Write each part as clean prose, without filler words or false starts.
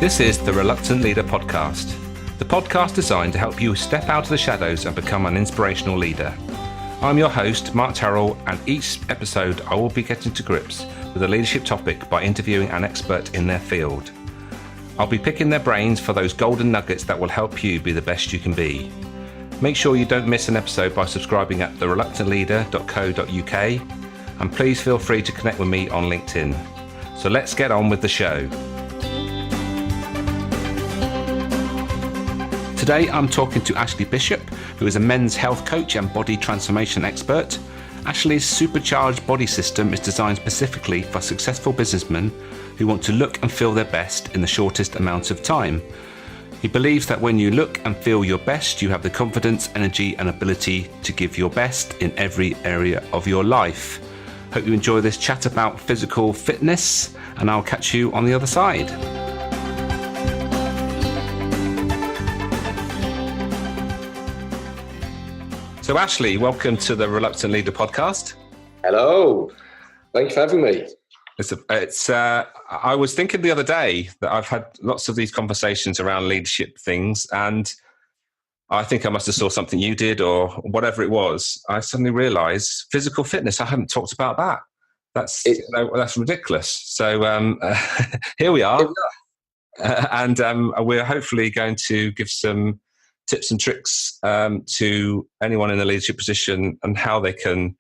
This is the Reluctant Leader podcast, the podcast designed to help you step out of the shadows and become an inspirational leader. I'm your host, Mark Terrell, and each episode I will be getting to grips with a leadership topic by interviewing an expert in their field. I'll be picking their brains for those golden nuggets that will help you be the best you can be. Make sure you don't miss an episode by subscribing at thereluctantleader.co.uk, and please feel free to connect with me on LinkedIn. So let's get on with the show. Today I'm talking to Ashley Bishop, who is a men's health coach and body transformation expert. Ashley's supercharged body system is designed specifically for successful businessmen who want to look and feel their best in the shortest amount of time. He believes that when you look and feel your best, you have the confidence, energy and ability to give your best in every area of your life. Hope you enjoy this chat about physical fitness, and I'll catch you on the other side. So Ashley, welcome to the Reluctant Leader podcast. Hello, thank you for having me. I was thinking the other day that I've had lots of these conversations around leadership things, and I think I must have saw something you did or whatever it was. I suddenly realised physical fitness. I hadn't talked about that. That's ridiculous. So here we are, and we're hopefully going to give some tips and tricks to anyone in a leadership position and how they can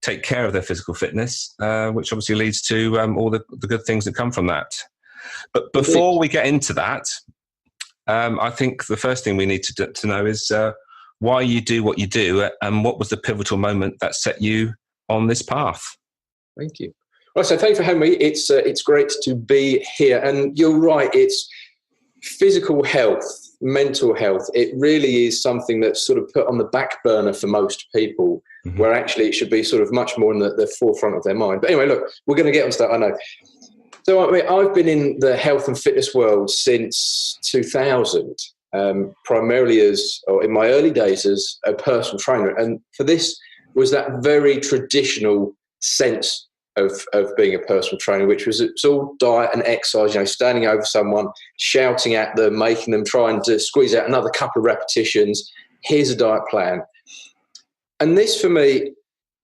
take care of their physical fitness, which obviously leads to all the good things that come from that. But before we get into that, I think the first thing we need to know is why you do what you do and what was the pivotal moment that set you on this path. Thank you. Well, so thank you for having me. It's great to be here. And you're right, it's physical health, mental health. It really is something that's sort of put on the back burner for most people, where actually it should be sort of much more in the forefront of their mind. But anyway, look, we're going to get onto that, I know. So I mean, I've been in the health and fitness world since 2000, primarily in my early days as a personal trainer. And for this was that very traditional sense of being a personal trainer, which was it's all diet and exercise, standing over someone, shouting at them, making them trying to squeeze out another couple of repetitions. Here's a diet plan. And this for me,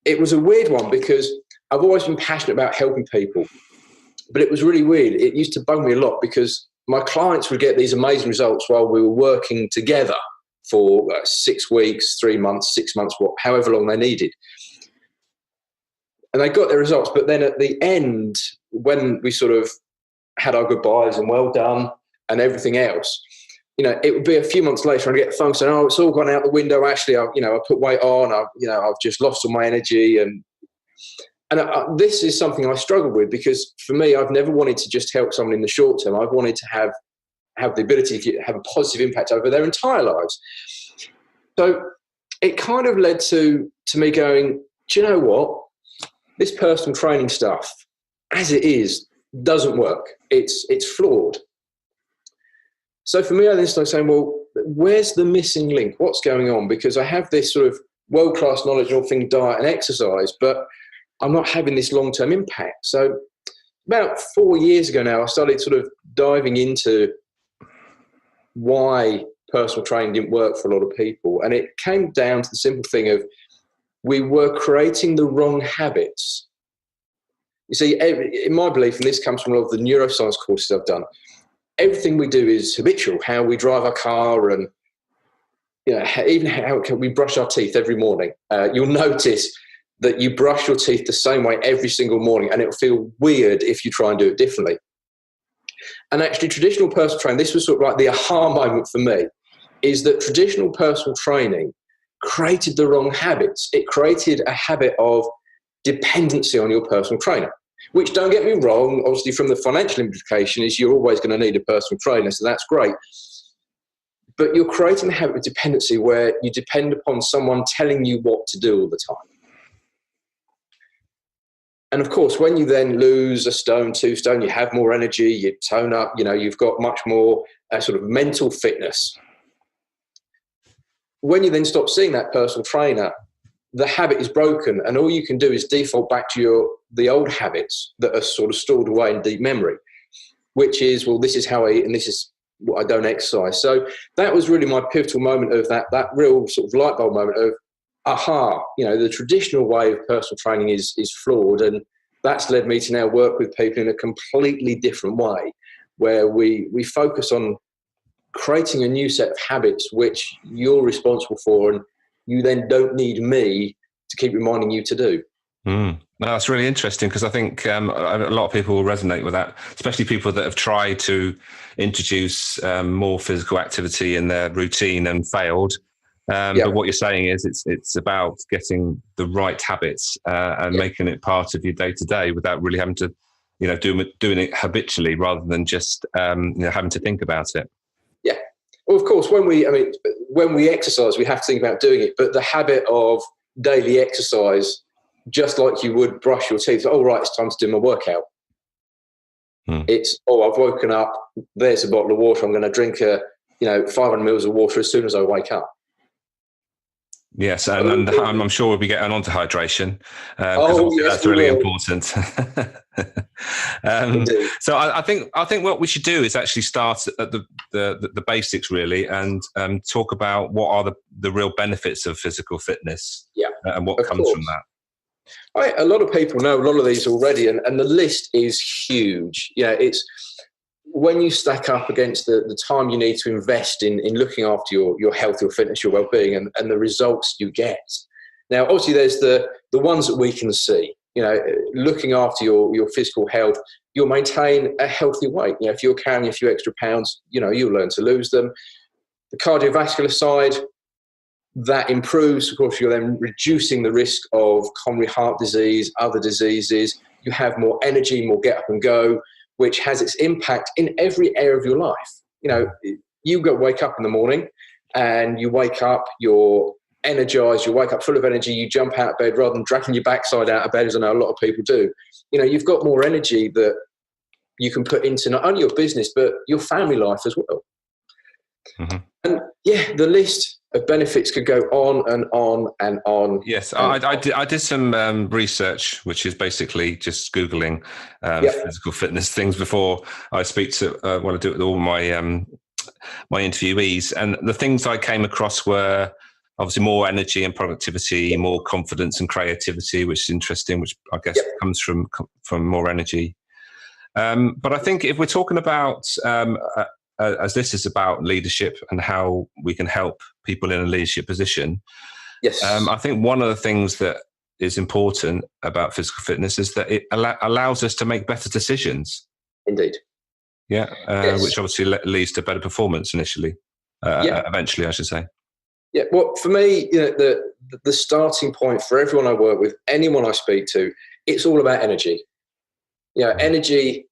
it was a weird one because I've always been passionate about helping people, but it was really weird. It used to bug me a lot because my clients would get these amazing results while we were working together for 6 weeks, 3 months, 6 months, however long they needed. And they got their results, but then at the end, when we sort of had our goodbyes and well done and everything else, it would be a few months later and I'd get the phone saying, "Oh, it's all gone out the window. Actually, I put weight on. I've just lost all my energy." And this is something I struggle with because for me, I've never wanted to just help someone in the short term. I've wanted to have the ability to have a positive impact over their entire lives. So it kind of led to me going, do you know what? This personal training stuff, as it is, doesn't work. It's flawed. So for me, I then started saying, well, where's the missing link? What's going on? Because I have this sort of world-class knowledge of all things diet and exercise, but I'm not having this long-term impact. So about 4 years ago now, I started sort of diving into why personal training didn't work for a lot of people. And it came down to the simple thing of we were creating the wrong habits. You see, in my belief, and this comes from a lot of the neuroscience courses I've done, everything we do is habitual. How we drive our car and even how we brush our teeth every morning. You'll notice that you brush your teeth the same way every single morning, and it'll feel weird if you try and do it differently. And actually, traditional personal training, this was sort of like the aha moment for me, is that traditional personal training created the wrong habits. It created a habit of dependency on your personal trainer, which, don't get me wrong, obviously from the financial implication is you're always going to need a personal trainer, so that's great. But you're creating the habit of dependency where you depend upon someone telling you what to do all the time. And of course, when you then lose a stone, 2 stone, you have more energy, you tone up, you've got much more sort of mental fitness. When you then stop seeing that personal trainer, the habit is broken, and all you can do is default back to the old habits that are sort of stored away in deep memory. which is, well, this is how I eat and this is what I don't exercise. So that was really my pivotal moment of that real sort of light bulb moment of, aha, the traditional way of personal training is flawed. And that's led me to now work with people in a completely different way, where we focus on creating a new set of habits which you're responsible for, and you then don't need me to keep reminding you to do. No, that's really interesting, because I think a lot of people will resonate with that, especially people that have tried to introduce more physical activity in their routine and failed. But what you're saying is it's about getting the right habits and making it part of your day to day without really having to, doing it habitually rather than just having to think about it. Yeah. Well, of course, when we exercise, we have to think about doing it. But the habit of daily exercise, just like you would brush your teeth, right, it's time to do my workout. It's, I've woken up, there's a bottle of water, I'm going to drink 500 mils of water as soon as I wake up. Yes, and I'm sure we'll be getting on to hydration, because that's really important. So I think what we should do is actually start at the basics, really, and talk about what are the real benefits of physical fitness, and what comes from that. A lot of people know a lot of these already, and the list is huge. It's when you stack up against the time you need to invest in looking after your health, your fitness, your well-being, and the results you get. Now, obviously, there's the ones that we can see. Looking after your physical health, you'll maintain a healthy weight. If you're carrying a few extra pounds, you'll learn to lose them. The cardiovascular side, that improves. Of course, you're then reducing the risk of coronary heart disease, other diseases. You have more energy, more get up and go, which has its impact in every area of your life. You wake up in the morning and you wake up, you're energized, you wake up full of energy, you jump out of bed rather than dragging your backside out of bed, as I know a lot of people do. You've got more energy that you can put into not only your business, but your family life as well. Mm-hmm. And the list of benefits could go on and on and on. Yes, I did some research, which is basically just Googling physical fitness things before I speak to when I do it with all my my interviewees. And the things I came across were obviously more energy and productivity, more confidence and creativity, which is interesting, which I guess comes from more energy. But I think if we're talking about as this is about leadership and how we can help people in a leadership position. Yes. I think one of the things that is important about physical fitness is that it allows us to make better decisions. Indeed. Yeah. Which obviously leads to better performance initially, eventually, I should say. Yeah. Well, for me, the starting point for everyone I work with, anyone I speak to, it's all about energy. Energy,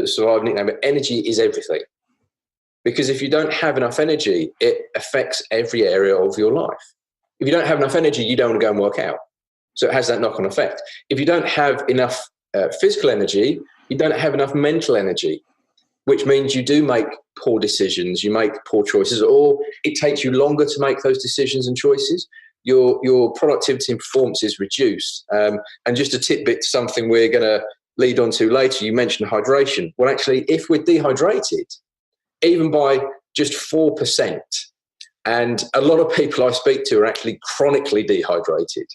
so I've nicknamed it, energy is everything. Because if you don't have enough energy, it affects every area of your life. If you don't have enough energy, you don't want to go and work out. So it has that knock-on effect. If you don't have enough physical energy, you don't have enough mental energy, which means you do make poor decisions, you make poor choices, or it takes you longer to make those decisions and choices. Your productivity and performance is reduced. And just a tidbit to something we're going to lead on to later, you mentioned hydration. Well, actually, if we're dehydrated, even by just 4%. And a lot of people I speak to are actually chronically dehydrated.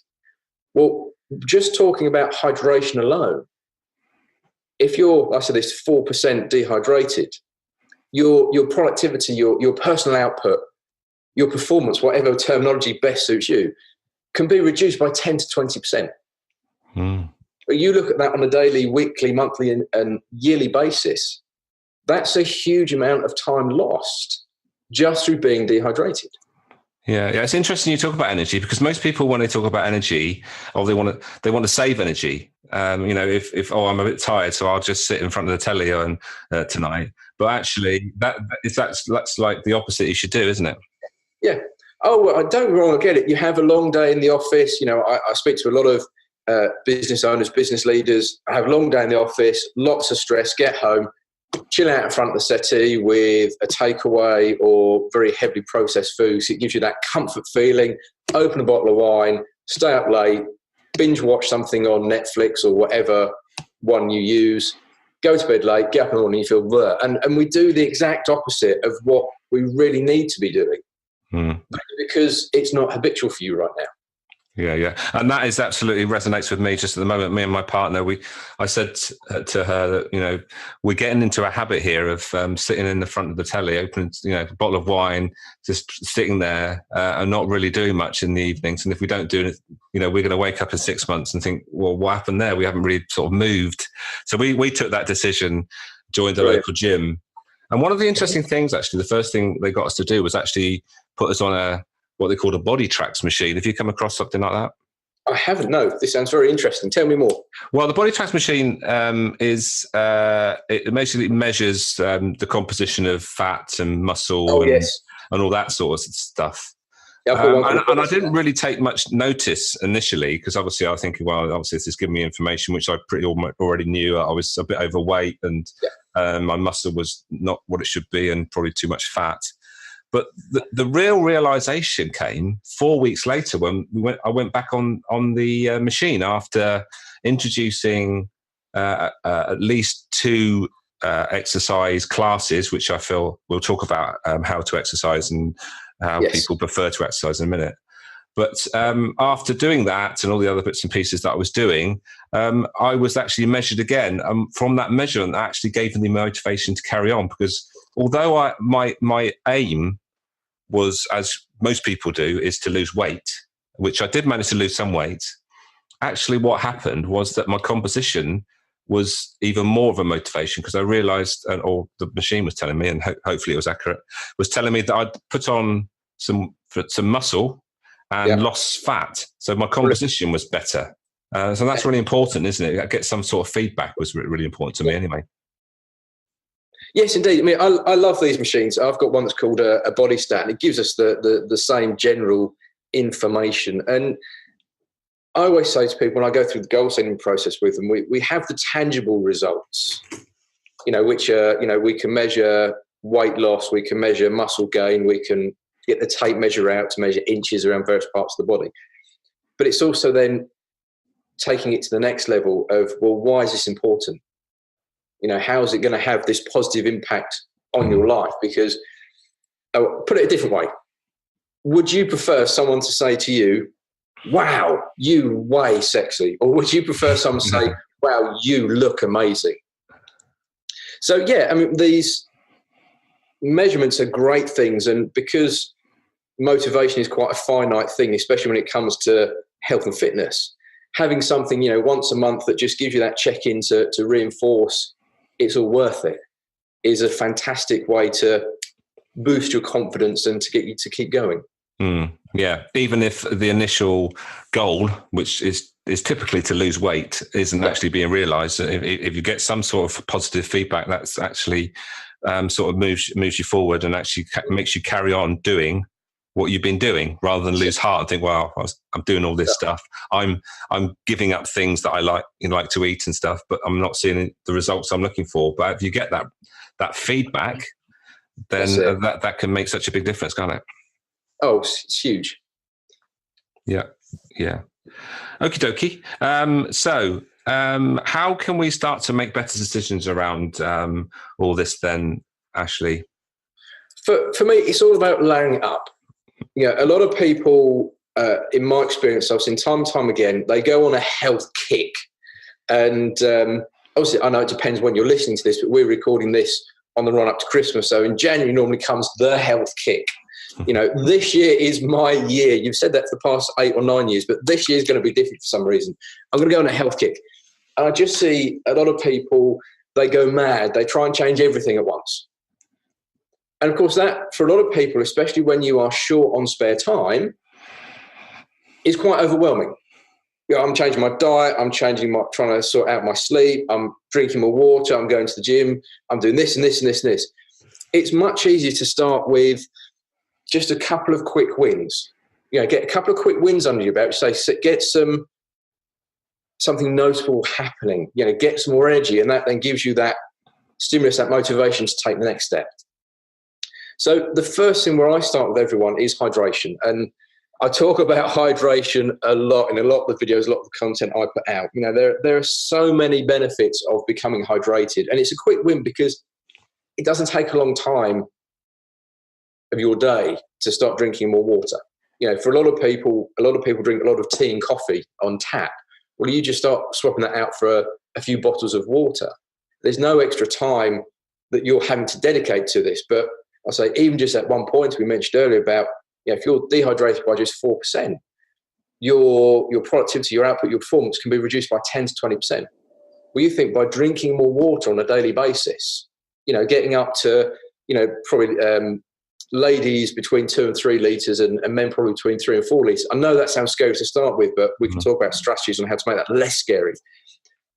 Well, just talking about hydration alone, if you're, I said this, 4% dehydrated, your productivity, your personal output, your performance, whatever terminology best suits you, can be reduced by 10 to 20%. But you look at that on a daily, weekly, monthly, and yearly basis, that's a huge amount of time lost just through being dehydrated. Yeah, it's interesting you talk about energy, because most people, when they talk about energy, they want to save energy. If I'm a bit tired, so I'll just sit in front of the telly on tonight. But actually, that's like the opposite you should do, isn't it? Yeah. Oh, well, I don't get me wrong. I get it. You have a long day in the office. I speak to a lot of business owners, business leaders. I have a long day in the office, lots of stress. Get home, chill out in front of the settee with a takeaway or very heavily processed foods. It gives you that comfort feeling. Open a bottle of wine, stay up late, binge watch something on Netflix or whatever one you use, go to bed late, get up in the morning, you feel blur. And we do the exact opposite of what we really need to be doing because it's not habitual for you right now. Yeah. And that is absolutely resonates with me just at the moment. Me and my partner, I said to her that, we're getting into a habit here of sitting in the front of the telly, opening, a bottle of wine, just sitting there and not really doing much in the evenings. And if we don't do it, we're going to wake up in 6 months and think, well, what happened there? We haven't really sort of moved. So we took that decision, joined the local gym. And one of the interesting things, actually, the first thing they got us to do was actually put us on what they called a body tracks machine. Have you come across something like that? I haven't, no. This sounds very interesting. Tell me more. Well, the body tracks machine it basically measures the composition of fat and muscle and all that sort of stuff. Yeah, and I didn't really take much notice initially because obviously I was thinking, well, obviously this is giving me information which I pretty already knew. I was a bit overweight and my muscle was not what it should be and probably too much fat. But the real realization came 4 weeks later when I went back on the machine after introducing at least 2 exercise classes, which I feel we'll talk about how to exercise and how people prefer to exercise in a minute. But after doing that and all the other bits and pieces that I was doing, I was actually measured again. From that measurement, that actually gave me the motivation to carry on because although my aim was, as most people do, is to lose weight, which I did manage to lose some weight. Actually, what happened was that my composition was even more of a motivation because I realized, or the machine was telling me, and hopefully it was accurate, was telling me that I'd put on some muscle and lost fat. So my composition was better. So that's really important, isn't it? Get some sort of feedback was really important to me anyway. Yes, indeed. I mean, I love these machines. I've got one that's called a body stat, and it gives us the same general information. And I always say to people when I go through the goal setting process with them, we have the tangible results, which are, we can measure weight loss, we can measure muscle gain, we can get the tape measure out to measure inches around various parts of the body. But it's also then taking it to the next level of, well, why is this important? How is it going to have this positive impact on your life? Because, put it a different way, would you prefer someone to say to you, wow, you weigh sexy? Or would you prefer someone to say, wow, you look amazing? So, these measurements are great things. And because motivation is quite a finite thing, especially when it comes to health and fitness, having something, once a month that just gives you that check-in to reinforce it's all worth it is a fantastic way to boost your confidence and to get you to keep going. Yeah, even if the initial goal, which is typically to lose weight, isn't actually being realised. If you get some sort of positive feedback, that's actually sort of moves you forward and actually makes you carry on doing what you've been doing rather than lose heart and think, well, I'm doing all this stuff. I'm giving up things that I like to eat and stuff, but I'm not seeing the results I'm looking for. But if you get that feedback, then that can make such a big difference, can't it? Oh, it's huge. Yeah. Okie dokie. So how can we start to make better decisions around all this then, Ashley? For me, it's all about layering it up. A lot of people, in my experience, I've seen time and time again, they go on a health kick. And obviously, I know it depends when you're listening to this, but we're recording this on the run up to Christmas. So in January normally comes the health kick. This year is my year. You've said that for the past 8 or 9 years, but this year is going to be different for some reason. I'm going to go on a health kick. And I just see a lot of people, they go mad. They try and change everything at once. And of course, that for a lot of people, especially when you are short on spare time, is quite overwhelming. I'm changing my diet. I'm trying to sort out my sleep. I'm drinking more water. I'm going to the gym. I'm doing this and this and this and this. It's much easier to start with just a couple of quick wins. Get a couple of quick wins under your belt. Get something notable happening. Get some more energy, and that then gives you that stimulus, that motivation to take the next step. So the first thing where I start with everyone is hydration. And I talk about hydration a lot in a lot of the videos, a lot of the content I put out. There are so many benefits of becoming hydrated, and it's a quick win because it doesn't take a long time of your day to start drinking more water. For a lot of people drink a lot of tea and coffee on tap. Well, you just start swapping that out for a few bottles of water. There's no extra time that you're having to dedicate to this. But I'll say, even just at one point we mentioned earlier about, if you're dehydrated by just 4%, your productivity, your output, your performance can be reduced by 10 to 20%. Well, you think by drinking more water on a daily basis, getting up to, probably ladies between 2 and 3 litres and men probably between 3 and 4 litres. I know that sounds scary to start with, but we can talk about strategies on how to make that less scary.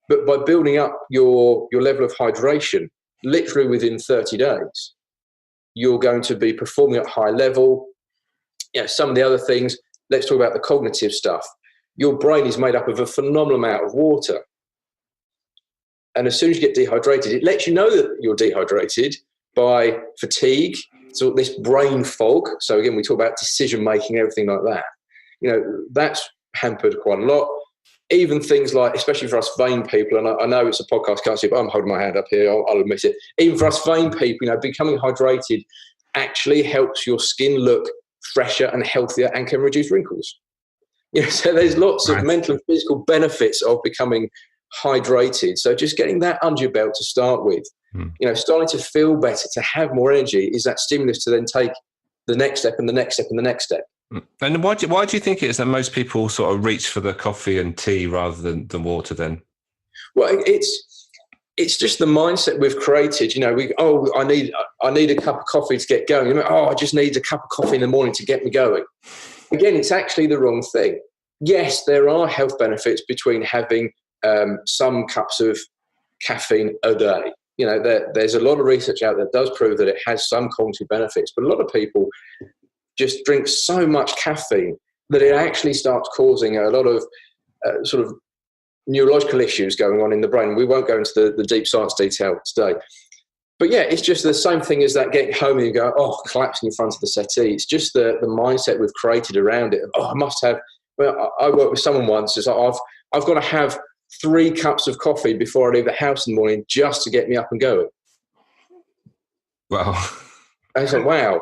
But by building up your level of hydration, literally within 30 days, you're going to be performing at a high level. Some of the other things, let's talk about the cognitive stuff. Your brain is made up of a phenomenal amount of water. And as soon as you get dehydrated, it lets you know that you're dehydrated by fatigue, so this brain fog. So again, we talk about decision-making, everything like that. That's hampered quite a lot. Even things like, especially for us vain people, and I know it's a podcast, can't see, but I'm holding my hand up here, I'll admit it. Even for us vain people, becoming hydrated actually helps your skin look fresher and healthier and can reduce wrinkles. So there's lots of mental and physical benefits of becoming hydrated. So just getting that under your belt to start with, starting to feel better, to have more energy, is that stimulus to then take the next step and the next step and the next step. And why do you think it is that most people sort of reach for the coffee and tea rather than the water then? Well, it's just the mindset we've created. I need a cup of coffee to get going. I just need a cup of coffee in the morning to get me going. Again, it's actually the wrong thing. Yes, there are health benefits between having some cups of caffeine a day. There's a lot of research out there that does prove that it has some cognitive benefits, but a lot of people just drink so much caffeine that it actually starts causing a lot of sort of neurological issues going on in the brain. We won't go into the deep science detail today. But yeah, it's just the same thing as that getting home and you go, collapsing in front of the settee. It's just the mindset we've created around it. I must have, I worked with someone once, it's like, I've got to have 3 cups of coffee before I leave the house in the morning just to get me up and going. Wow. And it's like, wow.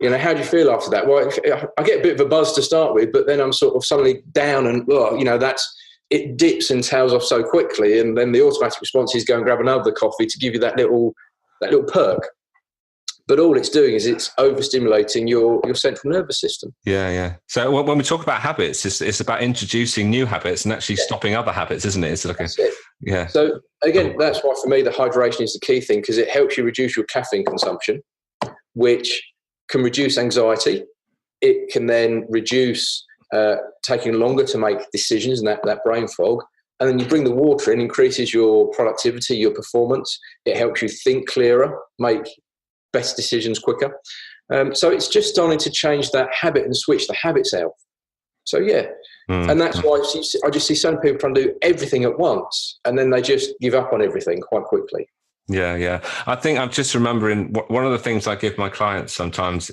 How do you feel after that? Well, I get a bit of a buzz to start with, but then I'm sort of suddenly down and, it dips and tails off so quickly. And then the automatic response is go and grab another coffee to give you that little perk. But all it's doing is it's overstimulating your central nervous system. Yeah. So when we talk about habits, it's about introducing new habits and actually stopping other habits, isn't it? That's it. Yeah. So again, that's why for me the hydration is the key thing, because it helps you reduce your caffeine consumption, which can reduce anxiety. It can then reduce taking longer to make decisions and that brain fog. And then you bring the water in, increases your productivity, your performance. It helps you think clearer, make better decisions quicker. So it's just starting to change that habit and switch the habits out. So yeah, and that's why I just see some people trying to do everything at once, and then they just give up on everything quite quickly. Yeah. I think I'm just remembering one of the things I give my clients sometimes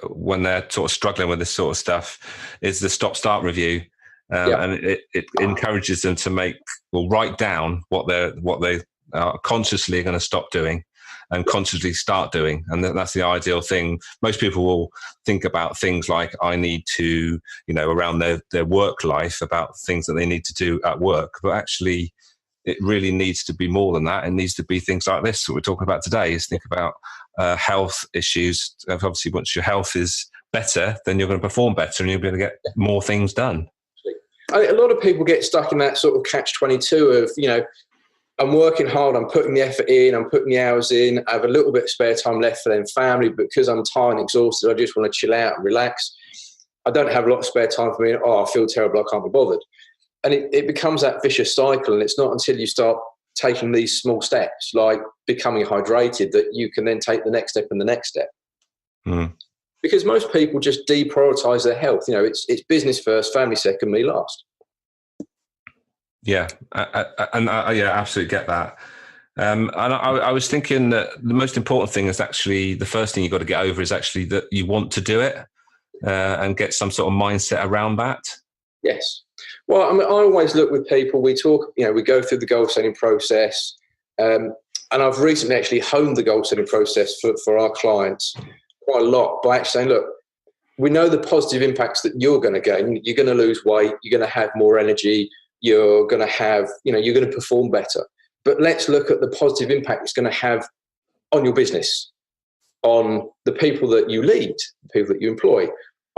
when they're sort of struggling with this sort of stuff is the stop-start review. And it encourages them to write down what they are consciously going to stop doing and consciously start doing. And that's the ideal thing. Most people will think about things like, I need to, around their work life, about things that they need to do at work. But actually, it really needs to be more than that. It needs to be things like this that we're talking about today, is think about health issues. Obviously, once your health is better, then you're going to perform better and you'll be able to get more things done. A lot of people get stuck in that sort of catch-22 of, I'm working hard, I'm putting the effort in, I'm putting the hours in, I have a little bit of spare time left for them family, but because I'm tired and exhausted, I just want to chill out and relax. I don't have a lot of spare time for me. I feel terrible, I can't be bothered. And it becomes that vicious cycle, and it's not until you start taking these small steps, like becoming hydrated, that you can then take the next step and the next step. Because most people just deprioritize their health. It's business first, family second, me last. Yeah, I absolutely get that. And I was thinking that the most important thing is actually the first thing you've got to get over is actually that you want to do it. and get some sort of mindset around that? Yes. Well, I mean, I always look with people, we talk, we go through the goal setting process. And I've recently actually honed the goal setting process for our clients quite a lot by actually saying, look, we know the positive impacts that you're going to gain. You're going to lose weight. You're going to have more energy. You're going to have, you're going to perform better. But let's look at the positive impact it's going to have on your business, on the people that you lead, the people that you employ,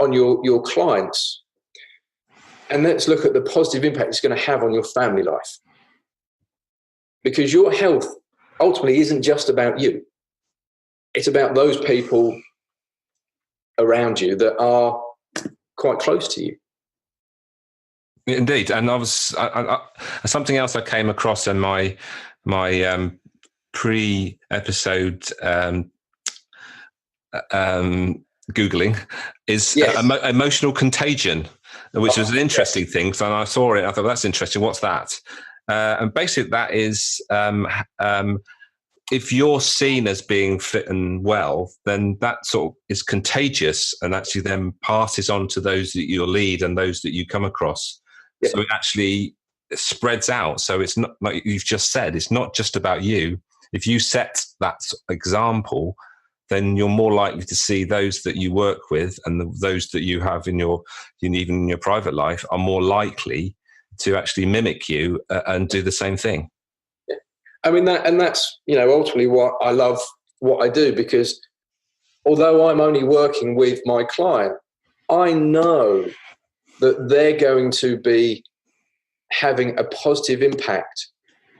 on your clients. And let's look at the positive impact it's going to have on your family life. Because your health ultimately isn't just about you. It's about those people around you that are quite close to you. Indeed. And something else I came across in my pre-episode Googling is emotional contagion, which was an interesting thing. So I saw it, I thought, that's interesting. What's that? And basically that is, if you're seen as being fit and well, then that sort of is contagious and actually then passes on to those that you lead and those that you come across. Yeah. So it actually spreads out. So it's not, like you've just said, it's not just about you. If you set that example, then you're more likely to see those that you work with and those that you have in even in your private life are more likely to actually mimic you and do the same thing. Yeah. I mean, that's, ultimately what I love what I do, because although I'm only working with my client, I know that they're going to be having a positive impact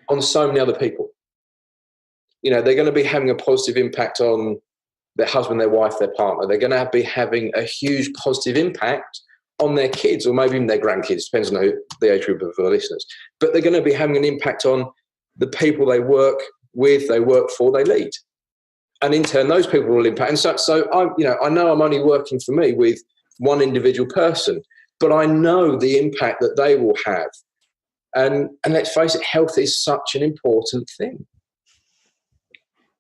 on so many other people. They're going to be having a positive impact on their husband, their wife, their partner. They're going to be having a huge positive impact on their kids, or maybe even their grandkids, depends on the age group of the listeners. But they're going to be having an impact on the people they work with, they work for, they lead. And in turn, those people will impact. And so I know I'm only working for me with one individual person, but I know the impact that they will have. And let's face it, health is such an important thing.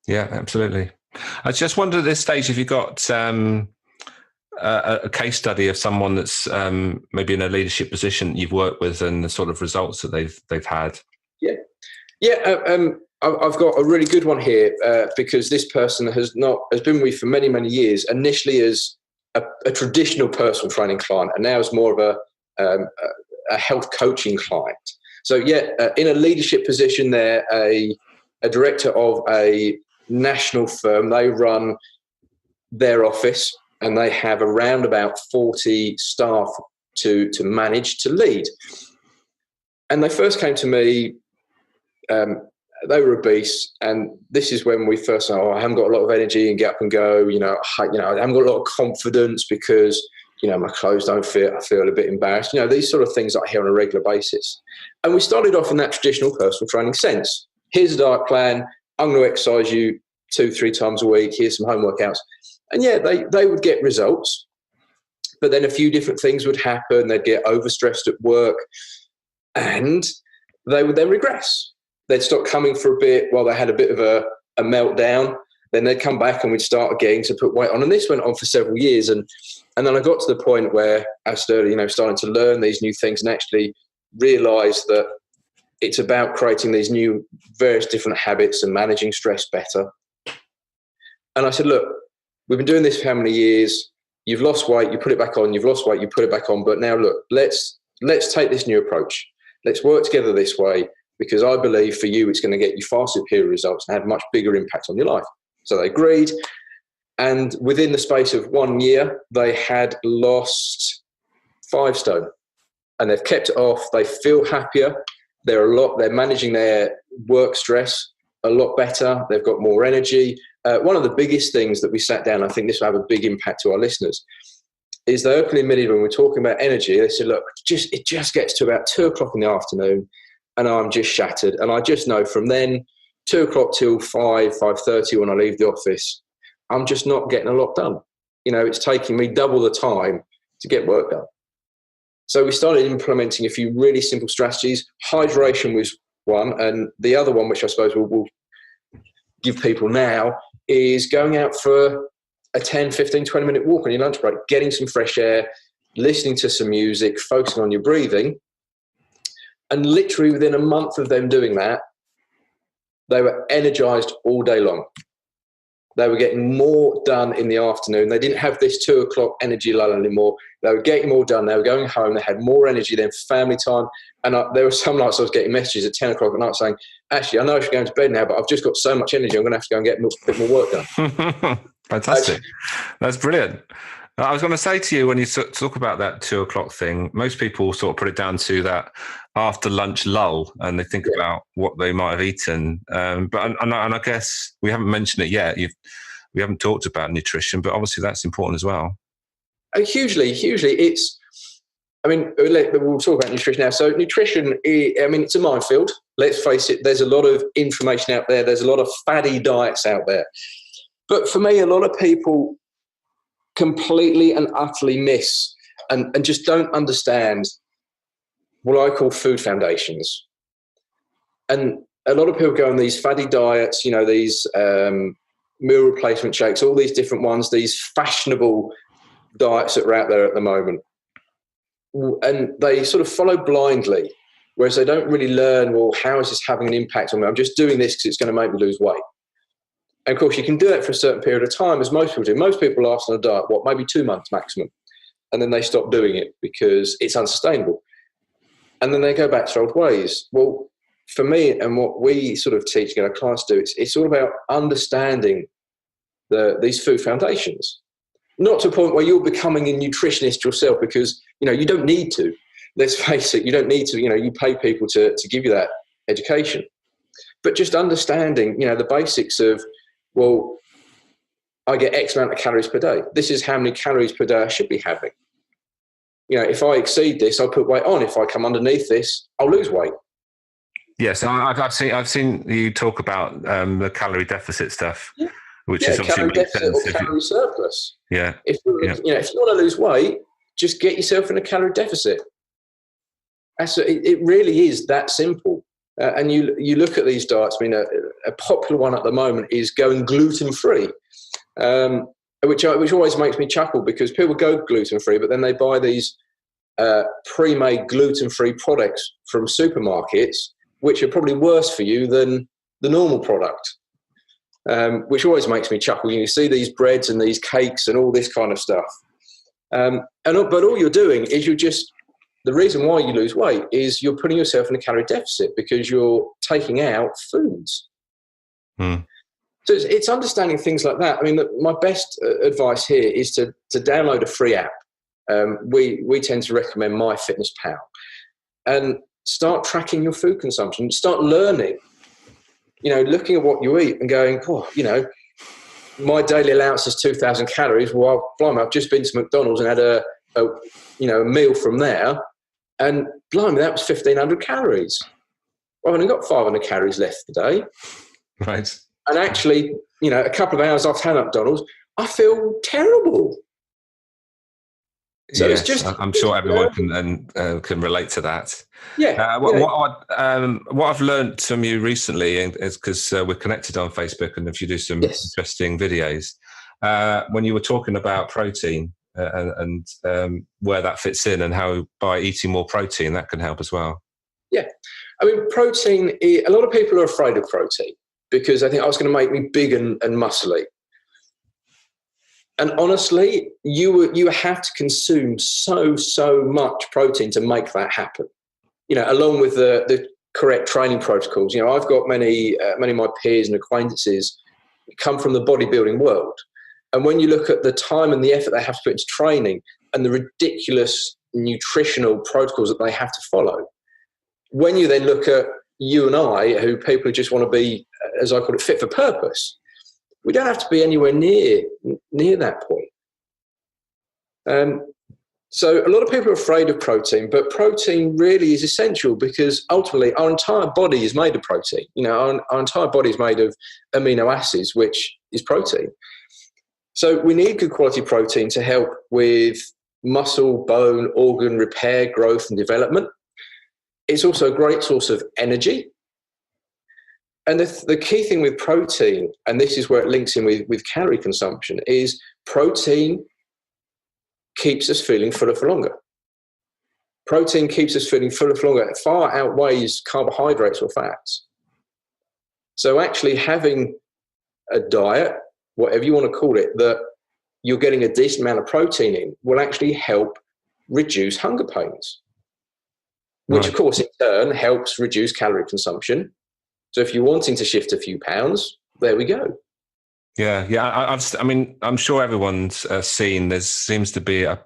Yeah, absolutely. I just wondered at this stage if you got a case study of someone that's maybe in a leadership position you've worked with and the sort of results that they've had. I've got a really good one here because this person has been with me for many, many years. Initially as a traditional personal training client, and now is more of a health coaching client. So in a leadership position, they're a director of a national firm. They run their office and they have around about 40 staff to manage, to lead. And they first came to me, they were obese, and this is when we first said, I haven't got a lot of energy and get up and go, I haven't got a lot of confidence because my clothes don't fit, I feel a bit embarrassed, these sort of things that I hear on a regular basis. And we started off in that traditional personal training sense. Here's a diet plan, I'm going to exercise you 2-3 times a week, here's some home workouts. And they would get results, but then a few different things would happen. They'd get overstressed at work and they would then regress. They'd stop coming for a bit while they had a bit of a meltdown. Then they'd come back and we'd start again to put weight on. And this went on for several years. And then I got to the point where I started, starting to learn these new things and actually realised that it's about creating these new various different habits and managing stress better. And I said, look, we've been doing this for how many years? You've lost weight, you put it back on. You've lost weight, you put it back on. But now look, let's take this new approach. Let's work together this way, because I believe for you, it's going to get you far superior results and have much bigger impact on your life. So they agreed. And within the space of 1 year, they had lost 5 stone and they've kept it off. They feel happier. They're managing their work stress a lot better. They've got more energy. One of the biggest things that we sat down, I think this will have a big impact to our listeners, is they openly admitted when we're talking about energy, they said, look, it just gets to about 2 o'clock in the afternoon and I'm just shattered. And I just know from then 2 o'clock till 5:30 when I leave the office, I'm just not getting a lot done. It's taking me double the time to get work done. So we started implementing a few really simple strategies. Hydration was one. And the other one, which I suppose we'll give people now, is going out for a 10, 15, 20-minute walk on your lunch break, getting some fresh air, listening to some music, focusing on your breathing. And literally within a month of them doing that, they were energized all day long. They were getting more done in the afternoon. They didn't have this 2 o'clock energy lull anymore. They were getting more done. They were going home. They had more energy then for family time. And there were some nights I was getting messages at 10 o'clock at night saying, actually, I know I should go to bed now, but I've just got so much energy, I'm going to have to go and get a bit more work done. Fantastic. That's brilliant. I was going to say to you, when you talk about that 2 o'clock thing, most people sort of put it down to that after lunch lull, and they think about what they might have eaten. But I guess we haven't mentioned it yet. We haven't talked about nutrition, but obviously that's important as well. Hugely. We'll talk about nutrition now. So nutrition, it's a minefield. Let's face it, there's a lot of information out there. There's a lot of faddy diets out there. But for me, a lot of people completely and utterly miss and just don't understand what I call food foundations. And a lot of people go on these faddy diets, these meal replacement shakes, all these different ones, these fashionable diets that are out there at the moment. And they sort of follow blindly, whereas they don't really learn, well, how is this having an impact on me? I'm just doing this because it's going to make me lose weight. And of course, you can do it for a certain period of time, as most people do. Most people last on a diet, maybe 2 months maximum. And then they stop doing it because it's unsustainable. And then they go back to old ways. Well, for me, and what we sort of teach in our class do, it's all about understanding these food foundations. Not to a point where you're becoming a nutritionist yourself, because, you don't need to. Let's face it, you don't need to. You pay people to give you that education. But just understanding, the basics of, well, I get X amount of calories per day. This is how many calories per day I should be having. If I exceed this, I'll put weight on. If I come underneath this, I'll lose weight. Yes, I've seen you talk about the calorie deficit stuff, which is obviously calorie deficit or calorie surplus. Yeah. If you want to lose weight, just get yourself in a calorie deficit. It really is that simple. And you look at these diets. A popular one at the moment is going gluten-free, which always makes me chuckle, because people go gluten-free, but then they buy these pre-made gluten-free products from supermarkets, which are probably worse for you than the normal product, which always makes me chuckle. You see these breads and these cakes and all this kind of stuff. But all you're doing is the reason why you lose weight is you're putting yourself in a calorie deficit because you're taking out foods. So it's understanding things like that. My best advice here is to download a free app. We tend to recommend MyFitnessPal, and start tracking your food consumption. Start learning, looking at what you eat and going, my daily allowance is 2,000 calories. Well, blimey, I've just been to McDonald's and had a meal from there. And blimey, that was 1,500 calories. Well, I've only got 500 calories left today. Right. And actually, a couple of hours after having McDonald's, I feel terrible. So yes, it's just, I'm sure everyone can relate to that. Yeah. What I've learned from you recently is, because we're connected on Facebook, and if you do some interesting videos, when you were talking about protein and where that fits in, and how by eating more protein that can help as well. Yeah. Protein, a lot of people are afraid of protein because they think, it's going to make me big and muscly. And honestly, you have to consume so much protein to make that happen. Along with the correct training protocols. I've got many of my peers and acquaintances come from the bodybuilding world, and when you look at the time and the effort they have to put into training and the ridiculous nutritional protocols that they have to follow, when you then look at you and I, who people who just want to be, as I call it, fit for purpose, we don't have to be anywhere near that point. So a lot of people are afraid of protein, but protein really is essential, because ultimately our entire body is made of protein. Our entire body is made of amino acids, which is protein. So we need good quality protein to help with muscle, bone, organ repair, growth and development. It's also a great source of energy. And the key thing with protein, and this is where it links in with calorie consumption, is protein keeps us feeling fuller for longer. Protein keeps us feeling fuller for longer. It far outweighs carbohydrates or fats. So actually having a diet, whatever you want to call it, that you're getting a decent amount of protein in will actually help reduce hunger pains, which of course in turn helps reduce calorie consumption. So if you're wanting to shift a few pounds, there we go. Yeah. I mean, I'm sure everyone's seen there seems to be a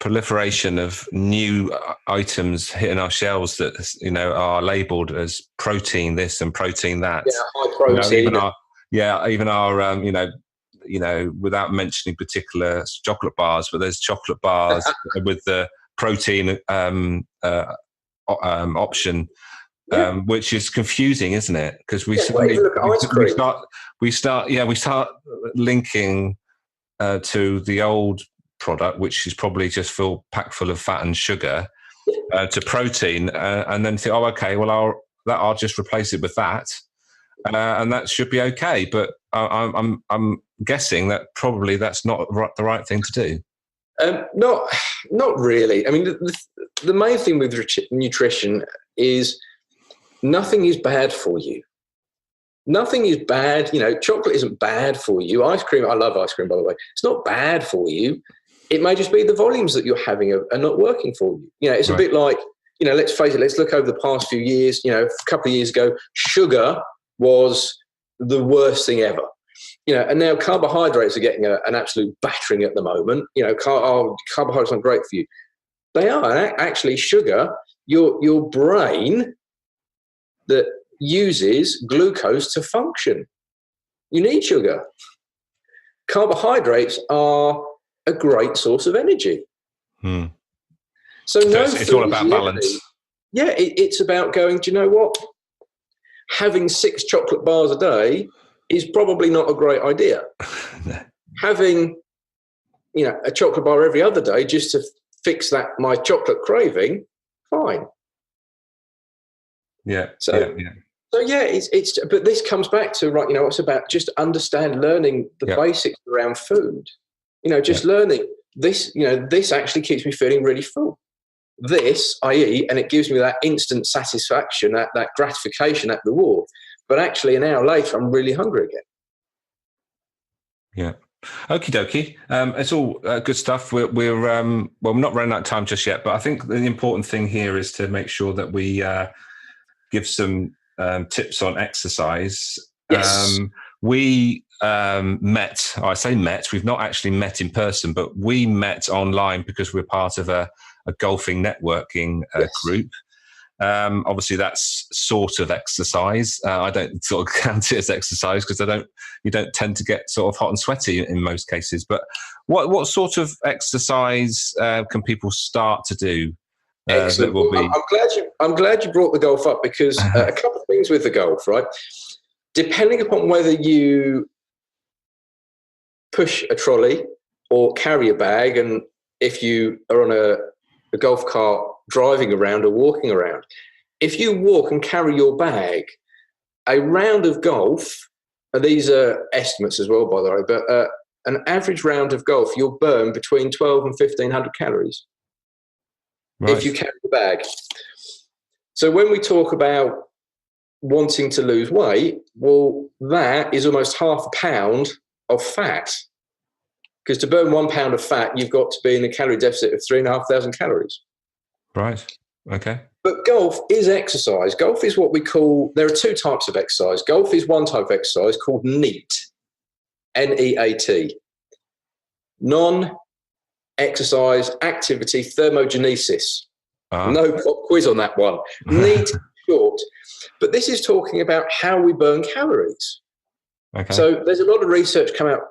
proliferation of new items hitting our shelves that, you know, are labelled as protein this and protein that. Yeah, high protein. Even our you know, without mentioning particular chocolate bars, but there's chocolate bars with the protein option. Which is confusing, isn't it? Because we start linking to the old product, which is probably just packed full of fat and sugar, to protein, and then think, oh, okay, well, I'll just replace it with that, and that should be okay. But I'm guessing that probably that's not the right thing to do. Not really. I mean, the main thing with nutrition is nothing is bad for you. Nothing is bad. You know, chocolate isn't bad for you. Ice cream, I love ice cream, by the way. It's not bad for you. It may just be the volumes that you're having are not working for you. You know, it's a bit like, you know, let's face it, let's look over the past few years. You know, a couple of years ago, sugar was the worst thing ever. You know, and now carbohydrates are getting an absolute battering at the moment. You know, carbohydrates aren't great for you. They are. And actually, sugar, your brain that uses glucose to function. You need sugar. Carbohydrates are a great source of energy. So it's all about balance. Yeah, it's about going, do you know what? Having 6 chocolate bars a day is probably not a great idea. No. Having, you know, a chocolate bar every other day just to fix my chocolate craving, fine. Yeah. So it's but this comes back to, right, you know, it's about just learning the basics around food. You know, just learning this, you know, this actually keeps me feeling really full. This I eat and it gives me that instant satisfaction, that gratification, that reward. But actually an hour later, I'm really hungry again. Yeah. Okie dokie. It's all good stuff. We're not running out of time just yet, but I think the important thing here is to make sure that we give some tips on exercise. Yes. We we've not actually met in person, but we met online because we're part of a golfing networking group. Obviously that's sort of exercise. I don't sort of count it as exercise because you don't tend to get sort of hot and sweaty in most cases. But what sort of exercise can people start to do? Excellent. I'm glad you brought the golf up because a couple of things with the golf, right? Depending upon whether you push a trolley or carry a bag, and if you are on a golf cart driving around or walking around, if you walk and carry your bag, a round of golf, and these are estimates as well, by the way, but an average round of golf, you'll burn between 12 and 1,500 calories. Right. If you carry the bag. So when we talk about wanting to lose weight, well, that is almost half a pound of fat. Because to burn 1 pound of fat, you've got to be in a calorie deficit of 3,500 calories. Right. Okay. But golf is exercise. Golf is what we call, there are 2 types of exercise. Golf is one type of exercise called NEAT, N-E-A-T. Non-exercise activity thermogenesis. No pop quiz on that one. NEAT short. But this is talking about how we burn calories. Okay. So there's a lot of research come out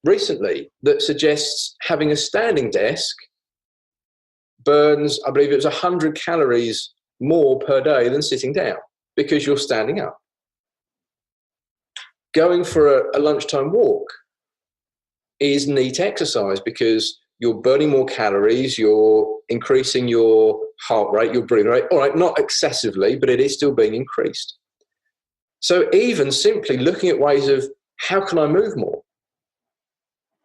recently that suggests having a standing desk burns, I believe it was 100 calories more per day than sitting down because you're standing up. Going for a lunchtime walk is NEAT exercise because you're burning more calories, you're increasing your heart rate, your breathing rate. All right, not excessively, but it is still being increased. So even simply looking at ways of how can I move more?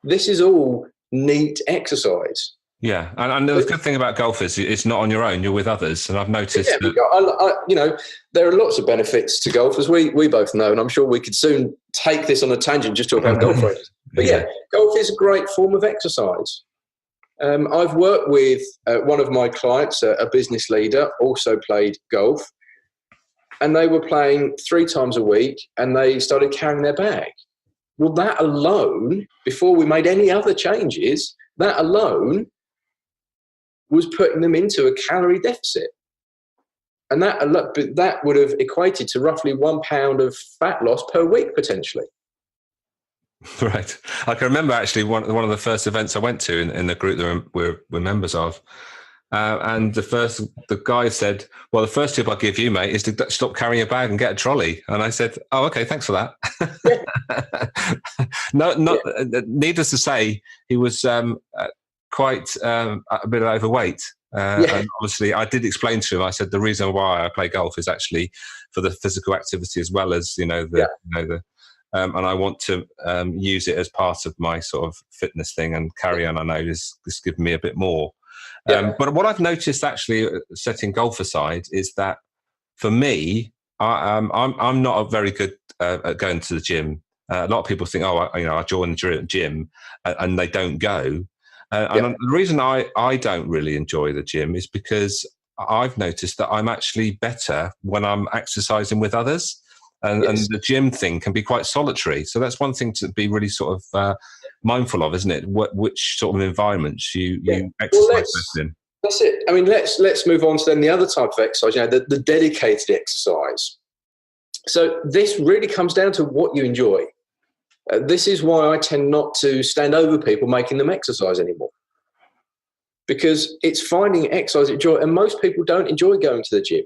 This is all neat exercise. Yeah, and the good thing about golf is it's not on your own; you're with others. And I've noticed that there are lots of benefits to golf, as we both know, and I'm sure we could soon take this on a tangent just talk about golf ranges. But yeah, golf is a great form of exercise. I've worked with one of my clients, a business leader, also played golf, and they were playing 3 times a week, and they started carrying their bag. Well, that alone, before we made any other changes, that alone was putting them into a calorie deficit. And that would have equated to roughly 1 pound of fat loss per week, potentially. Right. I can remember actually one of the first events I went to in the group that we're members of. And the guy said, well, the first tip I'll give you, mate, is to stop carrying a bag and get a trolley. And I said, oh, okay, thanks for that. Yeah. Needless to say, he was quite a bit overweight. And obviously I did explain to him, I said, the reason why I play golf is actually for the physical activity as well as, and I want to use it as part of my sort of fitness thing, and carry on, I know, is giving me a bit more. But what I've noticed actually, setting golf aside, is that for me, I'm not very good at going to the gym. A lot of people think, I join the gym, and they don't go. And the reason I don't really enjoy the gym is because I've noticed that I'm actually better when I'm exercising with others. And the gym thing can be quite solitary. So that's one thing to be really sort of mindful of, isn't it? Which sort of environments you exercise in. That's it. I mean, let's move on to then the other type of exercise, the dedicated exercise. So this really comes down to what you enjoy. This is why I tend not to stand over people making them exercise anymore. Because it's finding exercise enjoy, and most people don't enjoy going to the gym.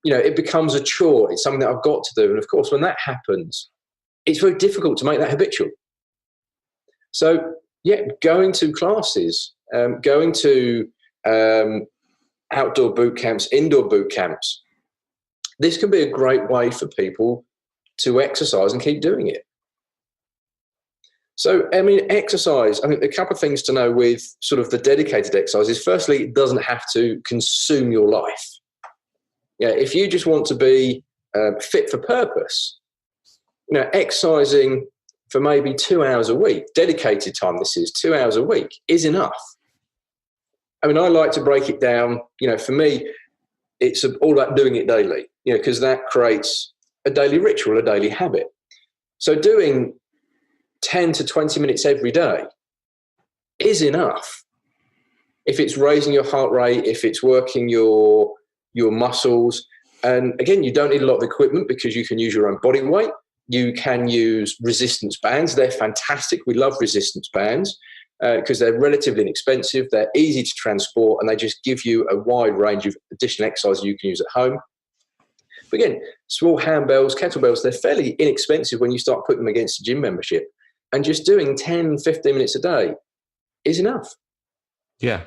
It becomes a chore. It's something that I've got to do. And of course, when that happens, it's very difficult to make that habitual. So, going to classes, going to outdoor boot camps, indoor boot camps, this can be a great way for people to exercise and keep doing it. So, I mean, exercise, I think a couple of things to know with sort of the dedicated exercise is, firstly, it doesn't have to consume your life. If you just want to be fit for purpose, exercising for maybe 2 hours a week, dedicated time, this is 2 hours a week, is enough. I mean, I like to break it down. For me, it's all about doing it daily, because that creates a daily ritual, a daily habit. So doing 10 to 20 minutes every day is enough. If it's raising your heart rate, if it's working your muscles. And again, you don't need a lot of equipment because you can use your own body weight. You can use resistance bands. They're fantastic. We love resistance bands because they're relatively inexpensive. They're easy to transport, and they just give you a wide range of additional exercises you can use at home. But again, small handbells, kettlebells, they're fairly inexpensive when you start putting them against a gym membership. And just doing 10, 15 minutes a day is enough. Yeah.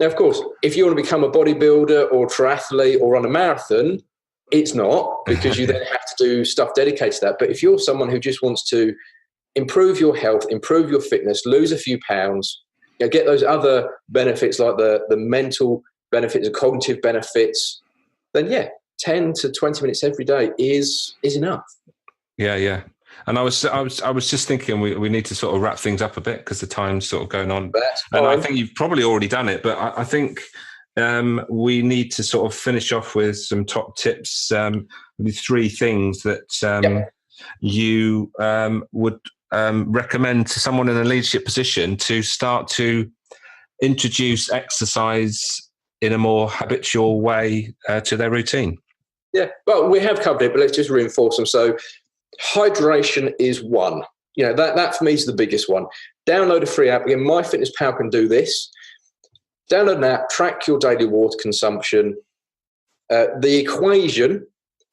Now, of course, if you want to become a bodybuilder or triathlete or run a marathon, it's not, because you then have to do stuff dedicated to that. But if you're someone who just wants to improve your health, improve your fitness, lose a few pounds, get those other benefits like the mental benefits, the cognitive benefits, then 10 to 20 minutes every day is enough. Yeah. And I was just thinking we need to sort of wrap things up a bit because the time's sort of going on. That's fine. And I think you've probably already done it, but I think we need to sort of finish off with some top tips, maybe 3 things that you would recommend to someone in a leadership position to start to introduce exercise in a more habitual way to their routine. Yeah, well, we have covered it, but let's just reinforce them. So hydration is one. That for me is the biggest one. Download a free app. Again, MyFitnessPal can do this. Download an app, track your daily water consumption. The equation,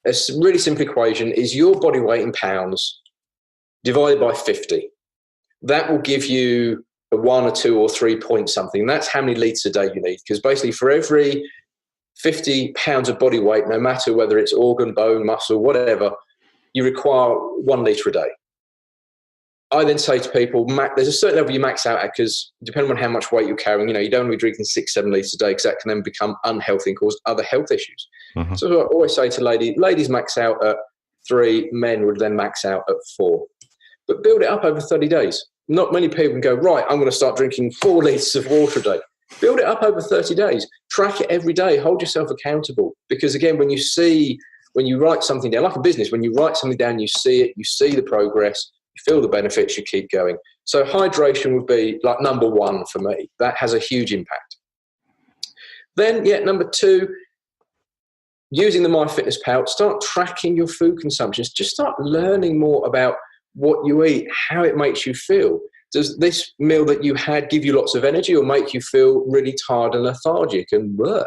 a really simple equation, is your body weight in pounds divided by 50. That will give you a 1 or 2 or 3 point something. That's how many litres a day you need. Because basically for every 50 pounds of body weight, no matter whether it's organ, bone, muscle, whatever, you require 1 litre a day. I then say to people, there's a certain level you max out at, because depending on how much weight you're carrying, you don't want to be drinking 6-7 litres a day, because that can then become unhealthy and cause other health issues. Mm-hmm. So I always say to ladies max out at 3, men would then max out at 4. But build it up over 30 days. Not many people can go, right, I'm going to start drinking 4 litres of water a day. Build it up over 30 days. Track it every day. Hold yourself accountable. Because again, when you write something down, like a business, when you write something down, you see it, you see the progress, you feel the benefits, you keep going. So hydration would be like number 1 for me. That has a huge impact. Then, number 2, using the MyFitnessPal, start tracking your food consumptions. Just start learning more about what you eat, how it makes you feel. Does this meal that you had give you lots of energy, or make you feel really tired and lethargic and bleh?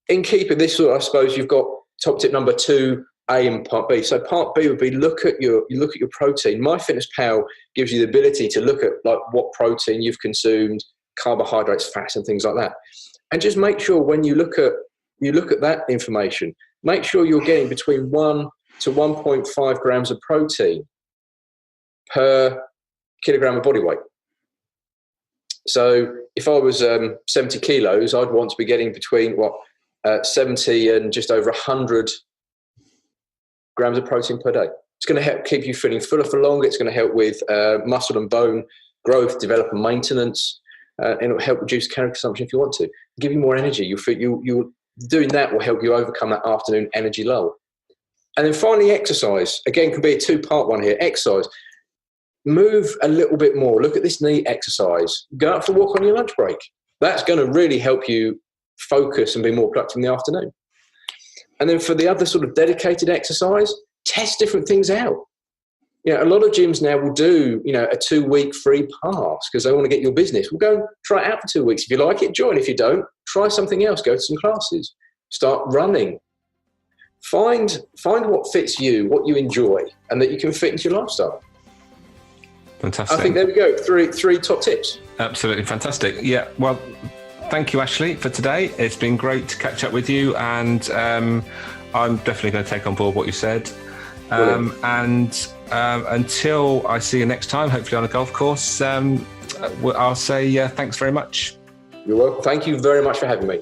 In keeping this, I suppose you've got top tip number 2, A and part B. So part B would be look at your protein. MyFitnessPal gives you the ability to look at like what protein you've consumed, carbohydrates, fats, and things like that. And just make sure when you look at that information, make sure you're getting between 1 to 1.5 grams of protein per kilogram of body weight. So if I was 70 kilos, I'd want to be getting between 70 and just over 100 grams of protein per day. It's going to help keep you feeling fuller for longer. It's going to help with muscle and bone growth, development, maintenance, and it'll help reduce calorie consumption if you want to. Give you more energy. You doing that will help you overcome that afternoon energy lull. And then finally, exercise. Again, could be a 2-part one here. Exercise. Move a little bit more. Look at this knee exercise. Go out for a walk on your lunch break. That's going to really help you focus and be more productive in the afternoon. And then for the other sort of dedicated exercise, test different things out. A lot of gyms now will do, a 2-week free pass because they want to get your business. We'll go try it out for 2 weeks. If you like it, join. If you don't, try something else. Go to some classes. Start running. Find what fits you, what you enjoy, and that you can fit into your lifestyle. Fantastic. I think there we go. Three top tips. Absolutely fantastic. Yeah. Well, thank you, Ashley, for today. It's been great to catch up with you, and I'm definitely going to take on board what you said. Until I see you next time, hopefully on a golf course, I'll say thanks very much. You're welcome. Thank you very much for having me.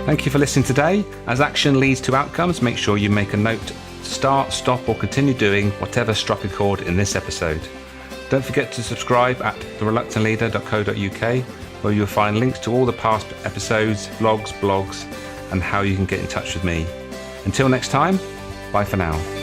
Thank you for listening today. As action leads to outcomes, make sure you make a note to start, stop, or continue doing whatever struck a chord in this episode. Don't forget to subscribe at thereluctantleader.co.uk, where you'll find links to all the past episodes, vlogs, blogs, and how you can get in touch with me. Until next time, bye for now.